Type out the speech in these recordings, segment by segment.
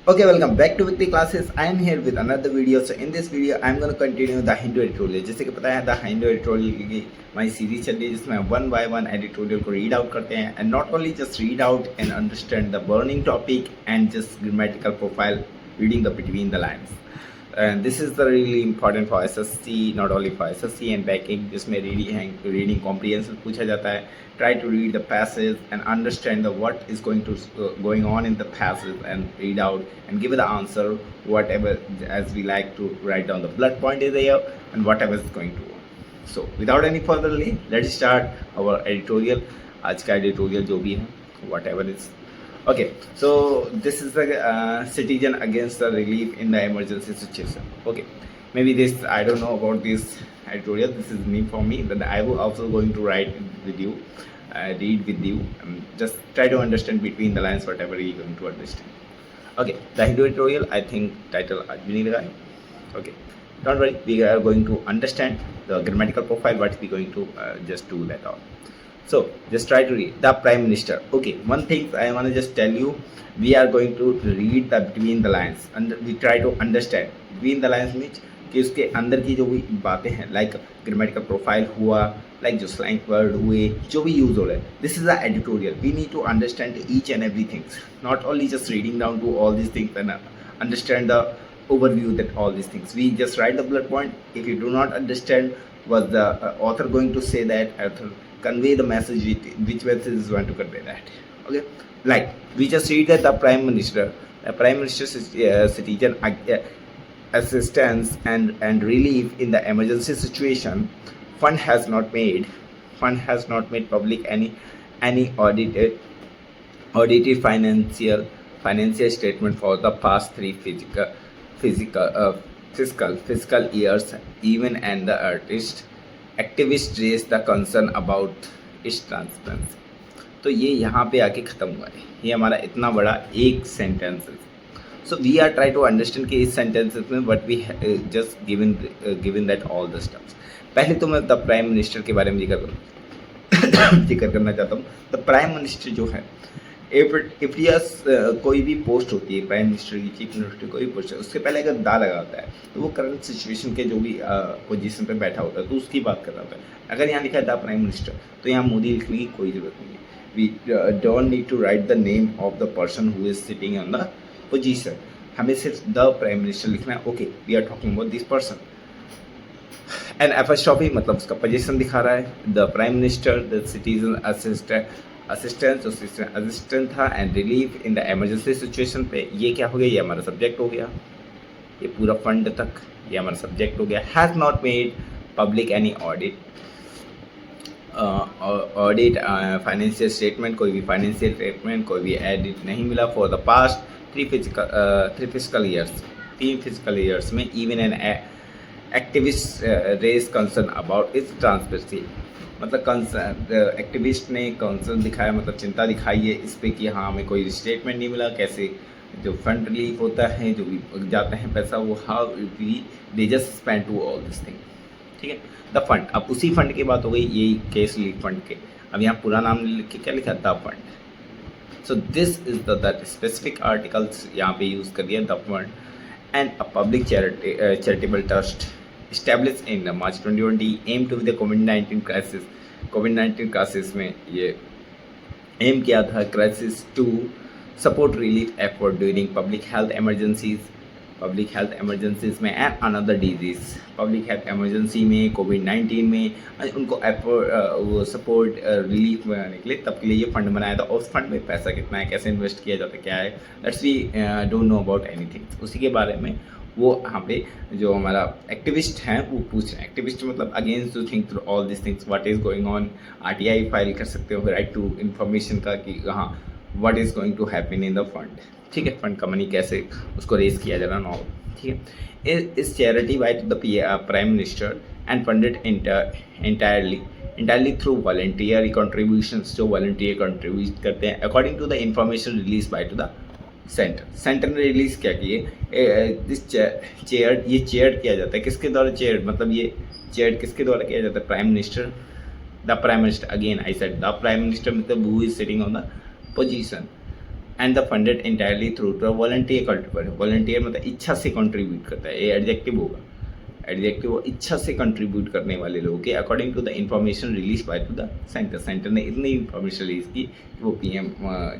Okay, welcome back to Weekly Classes. I am here with another video. So in this video, I am going to continue the Hindu editorial. जैसे कि पता है the Hindu editorial की my series चल रही है जिसमें one by one editorial को read out करते हैं and not only just read out and understand the burning topic and just grammatical profile, reading the between the lines. And this is the really important for SSC, not only for SSC and banking, जिसमें reading comprehension पूछा जाता है. Try to read the passage and understand the what is going on in the passage and read out and give the answer whatever as we like to write down the blood point is there and whatever is going to. So without any further delay, let's start our editorial. आज का editorial जो भी है whatever is. Okay, so this is the citizen against the relief in the emergency situation. Okay, maybe this I don't know about this editorial. This is new for me. Then I will also going to write with you, read with you. Just try to understand between the lines whatever you going to understand. Okay, the Hindu editorial. I think title Ajni Lagai. Okay, don't worry. We are going to understand the grammatical profile. What we going to just do that all. So just try to read the Prime Minister. Okay, one thing I want to just tell you, we are going to read the between the lines and we try to understand between the lines means कि उसके अंदर की जो भी बातें हैं like grammatical profile हुआ, like जो slang word हुए, जो भी use हो रहा है. This is the editorial. We need to understand each and everything, not only just reading down to all these things and understand the overview that all these things. We just write the bullet point. If you do not understand what the author going to say, that author convey the message which message is going to convey that. Okay, like we just read that the prime minister's citizen assistance and relief in the emergency situation fund has not made public any audited financial statement for the past three fiscal years, even, and the activists raised the concern about its transparency. तो ये यहाँ पे आके ख़त्म हुआ है. ये हमारा इतना बड़ा एक सेंटेंस है. So we are try to understand कि इस सेंटेंसेस में what we just given that all the stuffs. पहले तो मैं द प्राइम मिनिस्टर के बारे में जिक्र करना चाहता हूँ. द प्राइम मिनिस्टर जो है, इफ कोई भी पोस्ट होती है प्राइम मिनिस्टर की, चीफ मिनिस्टर कोई पोस्ट है, उसके पहले अगर दा लगा होता है तो वो करंट सिचुएशन के जो भी पोजीशन पे बैठा होता है तो उसकी बात कर रहा होता है. अगर यहाँ लिखा है द प्राइम मिनिस्टर तो यहाँ मोदी लिखने की कोई ज़रूरत नहीं है. We don't need to write the name of the person who is sitting on the position. हमें सिर्फ द प्राइम मिनिस्टर लिखना है. Okay, we are talking about this person. And apostrophe मतलब उसका पोजीशन दिखा रहा है. The prime minister, the citizen assistant था and relief in the emergency situation पे. ये क्या हो गया? ये हमारा सब्जेक्ट हो गया. ये पूरा फंड तक ये हमारा सब्जेक्ट हो गया. Has not made public any audit financial statement. कोई भी फाइनेंशियल स्टेटमेंट कोई भी एडिट नहीं मिला for the past three physical years. 3 physical years में. Even an activist raise concern about its transparency. मतलब एक्टिविस्ट ने कंसर्न दिखाया, मतलब चिंता दिखाई है इस पे कि हाँ हमें कोई स्टेटमेंट नहीं मिला. कैसे जो फंड रिलीफ होता है, जो भी जाते हैं पैसा, वो how we they just spend to all this thing. ठीक है, द फंड. अब उसी फंड की बात हो गई, यही केस रिलीफ फंड के. अब यहाँ पूरा नाम लिख के क्या लिखा? The fund. So this is that specific articles यहाँ पे यूज़ कर दिया. The fund and a public charitable trust established in March 2020 aim to the COVID-19 crisis. COVID-19 crisis में ये एम किया था, crisis to support relief effort during public health emergencies में and another disease. Public health emergency में, कोविड-19 में उनको वो सपोर्ट रिलीफ बनाने के लिए, तब के लिए ये फंड बनाया था. और उस फंड में पैसा कितना है, कैसे इन्वेस्ट किया जाता है, क्या है, that's we don't know about anything. उसी के बारे में वो यहाँ पे जो हमारा एक्टिविस्ट हैं वो पूछ रहे हैं. एक्टिविस्ट मतलब against to think through all this things, what is going on. RTI file कर सकते हो, राइट टू इन्फॉर्मेशन का, कि हाँ what is going to happen in the fund. ठीक है, फंड का मनी कैसे उसको रेज किया जा रहा है. नॉल. ठीक है, इस charity by to the prime minister and funded entirely through volunteer contributions. जो वॉलंटियर कंट्रीब्यूट करते हैं according to the information release by to the center ने रिलीज़ क्या किए. ये चेयर किया जाता है. किसके द्वारा चेयर? मतलब ये चेयर किसके द्वारा किया जाता है? Prime minister. The prime minister. Again I said the prime minister मतलब who is sitting on the position. And the funded entirely through to volunteer contribute. Volunteer मतलब इच्छा से कंट्रीब्यूट करता है, ये एडजेक्टिव होगा। एडजेक्टिव वो इच्छा से कंट्रीब्यूट करने वाले लोगों के according to the information release by to the center. Center ने इतनी इंफॉर्मेशन रिलीज की कि वो पीएम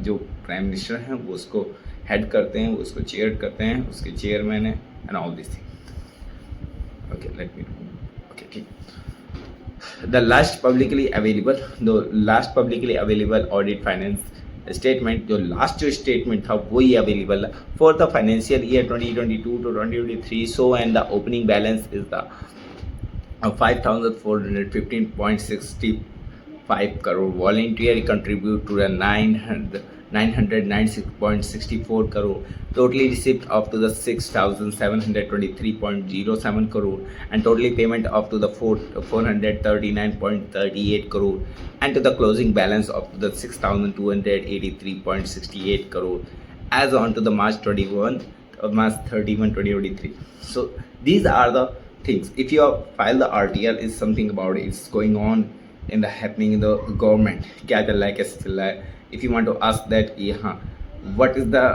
जो प्राइम मिनिस्टर हैं वो उसको हेड करते हैं, वो उसको चेयर करते हैं, उसके चेयरमैन है and all this thing. Okay let me okay ठीक। The last publicly available audit finance statement, जो लास्ट जो स्टेटमेंट था वही अवेलेबल है for the financial year 2022 to 2023। So and the opening balance is the 5,415.65 crore। Volunteer contribute to the 996.64 crore. Totally received up to the 6,723.07 crore, and totally payment up to the 439.38 crore, and to the closing balance up to the 6,283.68 crore as on to the March 31, 2023. So these are the things. If you file the RTL, is something about it, it's going on in the happening in the government, क्या चल रहा है, कैसे चल रहा है। If you want to ask that, हाँ, what is the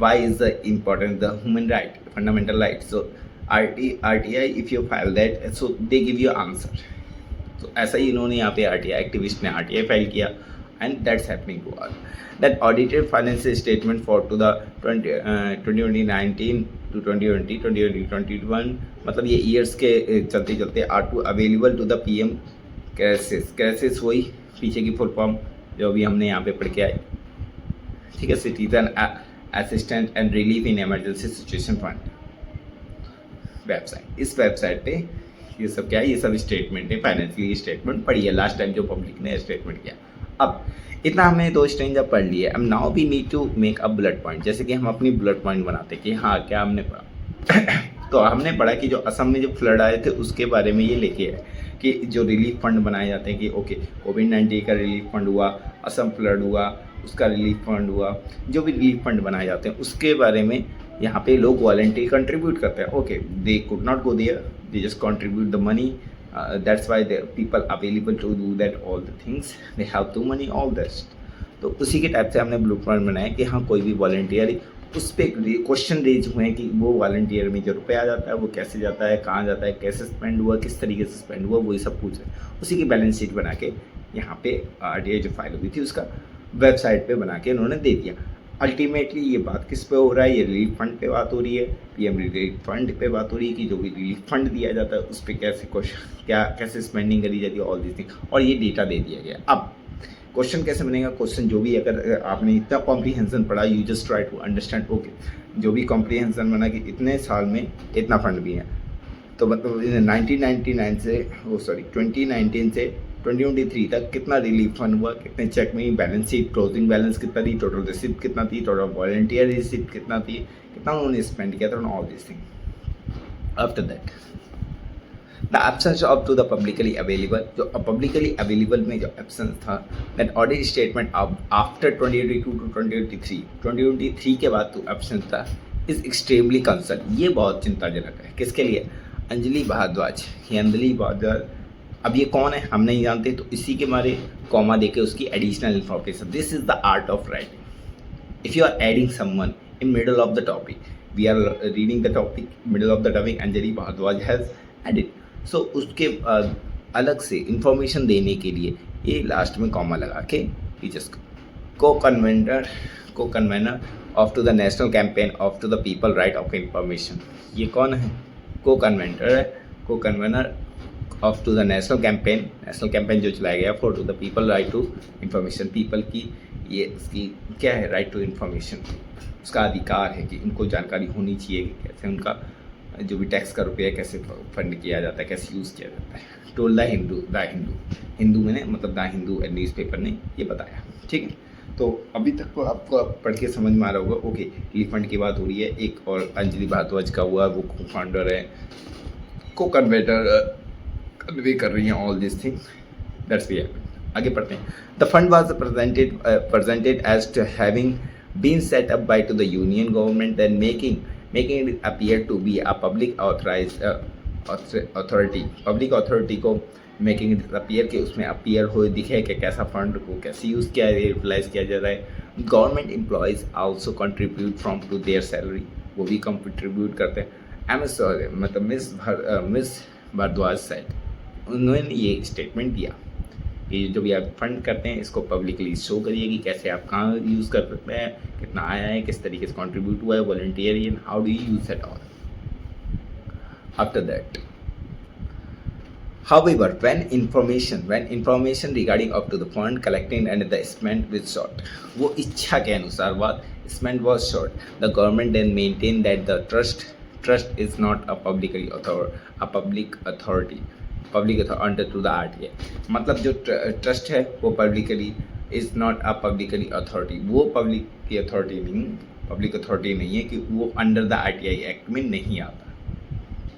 why is the important the human right, fundamental right? So RTI, if you file that, so they give you answer. तो ऐसा ही इन्होंने यहाँ पे RTI एक्टिविस्ट ने RTI file किया, and that's happening to us. That audited financial statement for to the 2019 to 2020 2021, मतलब ये years के चलते चलते are to available to the PM crisis वही पीछे की फुल फॉर्म जो अभी हमने यहाँ पे पढ़ के आए, ठीक है। Citizen assistance and relief in emergency situation fund website. इस वेबसाइट पे ये सब क्या है, ये सब स्टेटमेंट है, फाइनेंशियल स्टेटमेंट पढ़ी है लास्ट टाइम जो पब्लिक ने स्टेटमेंट किया। अब इतना हमने दो स्टेज जब पढ़ लिया, अब now we need to make a bullet point. जैसे कि हम अपनी बुलेट पॉइंट बनाते कि हाँ क्या हमने पढ़ा तो हमने पढ़ा कि जो असम में जो फ्लड आए थे उसके बारे में ये लेके आए कि जो रिलीफ फंड बनाए जाते हैं कि ओके कोविड-19 का रिलीफ फंड हुआ, असम फ्लड हुआ उसका रिलीफ फंड हुआ, जो भी रिलीफ फंड बनाए जाते हैं उसके बारे में यहाँ पे लोग वॉलंटियर कंट्रीब्यूट करते हैं। Okay they could not go there, they just contribute the money, that's why they people available to do that all the things, they have to money all that. तो उसी के टाइप से हमने blueprint बनाया कि हाँ कोई भी वॉलंटियर उस पर क्वेश्चन रेज हुए हैं कि वो वॉलंटियर में जो रुपया जाता है वो कैसे जाता है, कहाँ जाता है, कैसे स्पेंड हुआ, किस तरीके से स्पेंड हुआ, वही सब पूछ रहे हैं। उसी की बैलेंस शीट बना के यहाँ पे RTI जो फाइल हुई थी उसका वेबसाइट पे बना के उन्होंने दे दिया। अल्टीमेटली ये बात किस पे हो रहा है, ये रिलीफ फंड पे बात हो रही है, PM रिलीफ फंड पे बात हो रही है कि जो भी रिलीफ फंड दिया जाता है उस पर कैसे क्वेश्चन क्या कैसे स्पेंडिंग करी जाती है, ऑल दिस थिंग, और ये डेटा दे दिया गया। अब क्वेश्चन कैसे बनेगा, क्वेश्चन जो भी अगर आपने इतना कॉम्प्रीहेंशन पढ़ा, you just try to understand okay जो भी कॉम्प्रीहेंशन बना कि इतने साल में इतना फंड भी है, तो मतलब 2019 से 2023 तक कितना रिलीफ फंड हुआ, कितने चेक में, बैलेंस शीट क्लोजिंग बैलेंस कितना थी, टोटल रिसिप्ट कितना थी, टोटल वॉलंटियर रिसिप्ट कितना थी, कितना उन्होंने स्पेंड किया था, all this thing. After that the absence of to the publicly available, जो पब्लिकली अवेलेबल में जो एब्सेंस था, that audit statement after 2022 to 2023 के बाद तो एब्सेंस था, इज एक्सट्रीमली कंसर्न। ये बहुत चिंताजनक है। किसके लिए? अंजलि भारद्वाज। ये अंजलि भारद्वाज अब ये कौन है हम नहीं जानते, तो इसी के बारे कॉमा देके उसकी additional information. This is the art of writing. If you are adding someone in middle of the topic, we are reading the topic, middle of the topic Anjali Bhardwaj has edit, so उसके अलग से information देने के लिए ये last में comma लगा के टीचर्स को convenor of to the national campaign of to the people right of information. ये कौन है? Co-convenor of to the national campaign जो चलाया गया for to the people right to information. People की ये उसकी क्या है? राइट टू इंफॉर्मेशन, उसका अधिकार है कि इनको जानकारी होनी चाहिए कि कैसे उनका जो भी टैक्स का रुपया कैसे फंड किया जाता है, कैसे यूज़ किया जाता है। टोल द हिंदू मैंने मतलब द हिंदू न्यूज़पेपर ने ये बताया, ठीक है। तो अभी तक तो आपको पढ़ के समझ में आ रहा होगा। ओके रिलीफ फंड की बात हो रही है, एक और अंजलि भारद्वाज का हुआ, वो को फाउंडर है, को कन्वे कर रही हैं all this thing, that's we. आगे पढ़ते हैं। The fund was presented as to having been set up by to the union government, then making it appear to be a public authorized authority। Public authority को making it appear कि उसमें appear हो दिखे कि कैसा fund को कैसे use किया है, यूटिलाइज किया जा रहा है। Government employees also contribute from to their salary, वो भी कंट्रीब्यूट करते हैं। मतलब मिस भारद्वाज सेड, उन्होंने ये स्टेटमेंट दिया कि जो भी आप फंड करते हैं इसको पब्लिकली शो करिए कि कैसे आप कहाँ यूज़ कर सकते हैं, कितना आया है, किस तरीके से कंट्रीब्यूट हुआ है voluntarily, and how do you use that all. After that, however, when information regarding up to the fund collecting and the spent was short, वो इच्छा के अनुसार बात spent was short, the government then maintained that the trust is not a public authority under to the RTI। मतलब जो trust है वो publicly is not a publicly authority, वो पब्लिक अथॉरिटी नहीं है कि वो अंडर द RTI एक्ट में नहीं आता।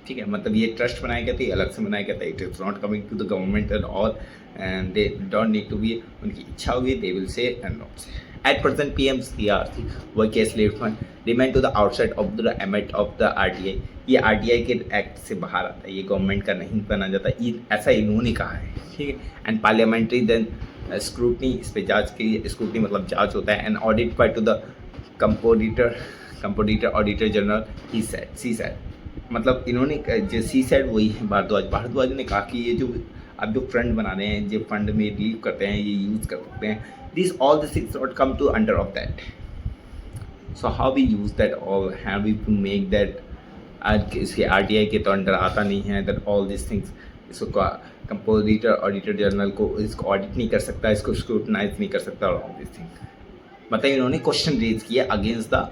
ठीक है, मतलब ये ट्रस्ट बनाया गया था, ये अलग से बनाया गया था। It is not coming to the government at all and they don't need to be, उनकी इच्छा होगी they will say and not say. At present PMCRC work case let fund remain to the outside of the ambit of the RTI। ये RTI के act से बाहर आता है, ये गवर्नमेंट का नहीं बना जाता, ऐसा इन्होंने कहा है। ठीक है, एंड पार्लियामेंट्री देन स्क्रूटनी, इस पर जाँच के लिए स्क्रूटनी मतलब जाँच होता है, and audit by to the comptroller auditor general he said, मतलब इन्होंने जो सी सेड वही है भारद्वाज ने कहा कि ये जो आप जो फंड बना रहे हैं, जो फंड में लीव करते हैं, ये यूज़ कर सकते हैं, this all this things not come to under of that. So how we use that all, have we to make that, आज इसके RTI के तो अंडर आता नहीं है, दैट ऑल दिस थिंग्स, इसको कंपोजिटर ऑडिटर जनरल को इसको ऑडिट नहीं कर सकता, इसको स्क्रूटनाइज नहीं कर सकता, और ऑल दिस थिंग। मतलब इन्होंने क्वेश्चन रेज किया अगेंस्ट द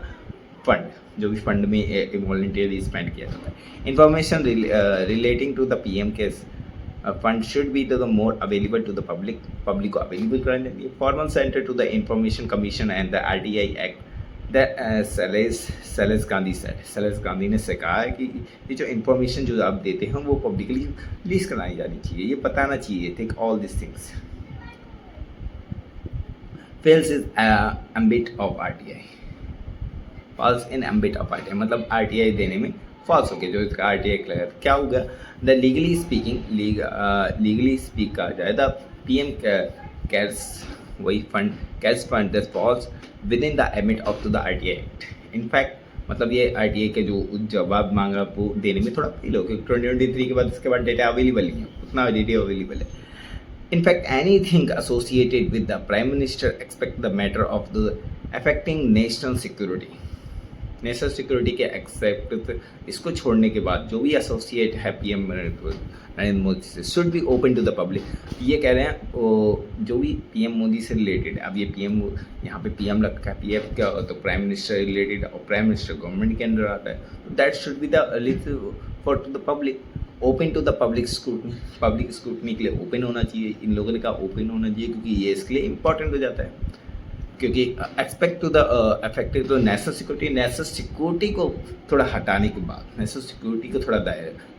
फंड, जो भी फंड में वॉलंटियरली स्पेंड किया जाता है। Information relating to the PM case fund should be to the more available to the public को अवेलेबल कराने के लिए formal centre to the information commission and the RTI act. Shailesh Gandhi ने से कहा है कि ये जो इन्फॉर्मेशन जो आप देते हैं वो पब्लिकली रिलीज कराई जानी चाहिए, ये बताना चाहिए। Think all this things fails is ambit of RTI, falls in ambit of RTI, मतलब RTI देने में फॉल्स हो गया, जो इसका RTI क्लियर क्या हो गया। द लीगली स्पीक कहा जाए द PM कैर्स वही fund cash fund that falls within the ambit of to the RTI act. In fact मतलब ये RTI के जो जवाब मांगा वो देने में थोड़ा फील हो, क्योंकि 2023 के बाद इसके बाद डेटा अवेलेबल नहीं है, उतना डेटा अवेलेबल है। In fact, anything associated with the Prime Minister expect the matter of the affecting national security के एक्सेप्ट, इसको छोड़ने के बाद जो भी एसोसिएट है PM नरेंद्र मोदी से should be open to the public. ये कह रहे हैं जो भी PM मोदी से रिलेटेड है, अब ये PM यहाँ पे PM रखा है, PM क्या तो प्राइम मिनिस्टर रिलेटेड, और प्राइम मिनिस्टर गवर्नमेंट के अंदर आता है, तो that should be the for to the public, open to the public scrutiny के लिए ओपन होना चाहिए। इन लोगों ने कहा ओपन होना चाहिए क्योंकि ये इसके लिए इम्पॉर्टेंट हो जाता है, क्योंकि एक्सपेक्ट टू द अफेक्टेड तो नेशनल सिक्योरिटी को थोड़ा हटाने के बाद, नेशनल सिक्योरिटी को थोड़ा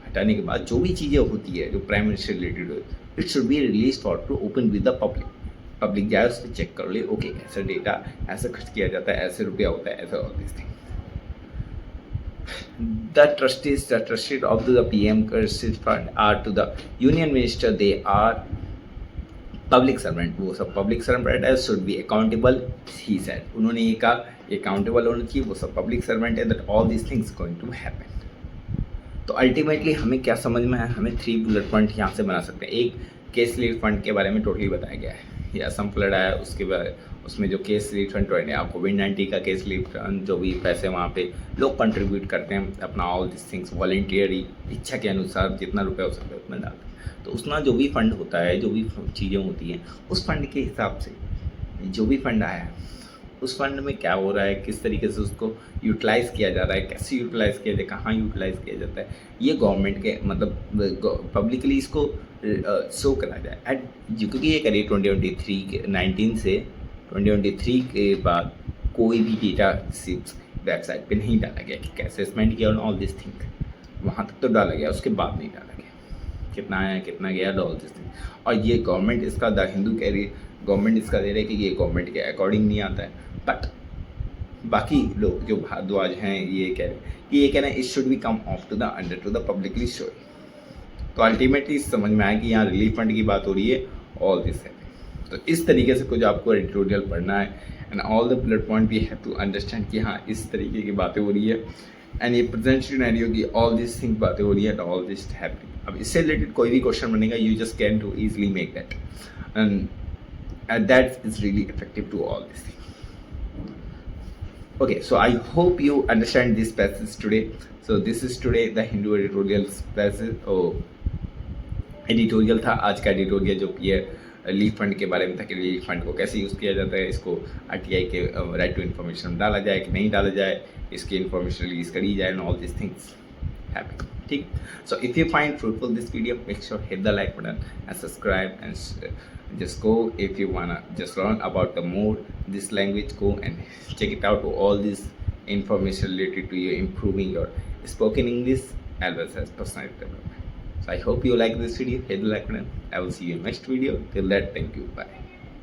हटाने के बाद जो भी चीज़ें होती है जो प्राइम मिनिस्टर रिलेटेड हो, it should be release for to open with the public जाए उससे चेक कर ले, ओके ऐसा डेटा ऐसा खर्च किया जाता है, ऐसे रुपया होता है, ऐसा all this thing. The trustees of the PM Cares Fund are to the Union Minister, they are public servant, वो सब पब्लिक सर्वेंट है, should be accountable he said. उन्होंने ये कहा अकाउंटेबल होना चाहिए, वो सब पब्लिक सर्वेंट है, that all this things going to happen. तो अल्टीमेटली हमें क्या समझ में आया, हमें 3 बुलेट पॉइंट यहाँ से बना सकते हैं। एक, केस रिलीफ फंड के बारे में टोटली बताया गया है, ये असम फ्लड आया उसके बाद उसमें जो केस रिलीफ फंड कोविड-19 का केस रिलीफ फंड, जो भी पैसे वहाँ पे लोग कंट्रीब्यूट करते हैं अपना, ऑल दिस थिंग्स वॉलंटियरली इच्छा के अनुसार जितना रुपया हो सकता है उतना डालते हैं। तो उसमें जो भी फंड होता है, जो भी चीज़ें होती हैं, उस फंड के हिसाब से जो भी फंड आया है उस फंड में क्या हो रहा है, किस तरीके से उसको यूटिलाइज़ किया जा रहा है, कैसे यूटिलाइज़ किया जाए, कहाँ यूटिलाइज़ किया जाता है, ये गवर्नमेंट के मतलब पब्लिकली इसको शो करा जाए। एंड क्योंकि ये करिए 2023 के बाद कोई भी डेटा सिर्फ वेबसाइट पे नहीं डाला गया कि कैसे स्पेंड किया ऑल दिस थिंग, वहाँ तक तो डाला गया, उसके बाद नहीं डाला गया कितना आया कितना गया ऑल दिस थिंग। और ये गवर्नमेंट इसका द हिंदू कह रही है, गवर्नमेंट इसका दे रही है कि ये गवर्नमेंट के अकॉर्डिंग नहीं आता है, बट बाकी लोग जो भारद्वाज हैं ये कह रहे हैं कि ये कहना it should be come of to the under to the publicly show. तो अल्टीमेटली समझ में आया कि यहाँ रिलीफ फंड की बात हो रही है, ऑल दिस है। तो इस तरीके से कुछ आपको एडिटोरियल पढ़ना है and all the bullet point we have to understand कि हाँ इस तरीके की बातें हो रही है एंड ये प्रेजेंट सिनेरियो की ऑल दिस थिंग बातें हो रही है एंड ऑल दिस हैपनिंग। अब इससे रिलेटेड कोई भी क्वेश्चन बनेगा, you just can to easily make that and that is really effective to all this thing. Okay, so I hope you understand this passage today. So this is today the Hindu editorial passage. Editorial था आज का editorial जो ये leaf fund के बारे में था कि लीफ फंड को कैसे यूज़ किया जाता है, इसको आरटीआई के राइट टू इन्फॉर्मेशन में डाला जाए कि नहीं डाला जाए, इसकी इन्फॉर्मेशन रिलीज करी जाए and all this things happen. ठीक, so if you find fruitful this video make sure hit the like button and subscribe and just go if you wanna just learn about the more this language, go and check it out, all this information related to you improving your spoken English as well as personality development. So I hope you like this video, hit the like button. I will see you in next video. Till that, thank you, bye.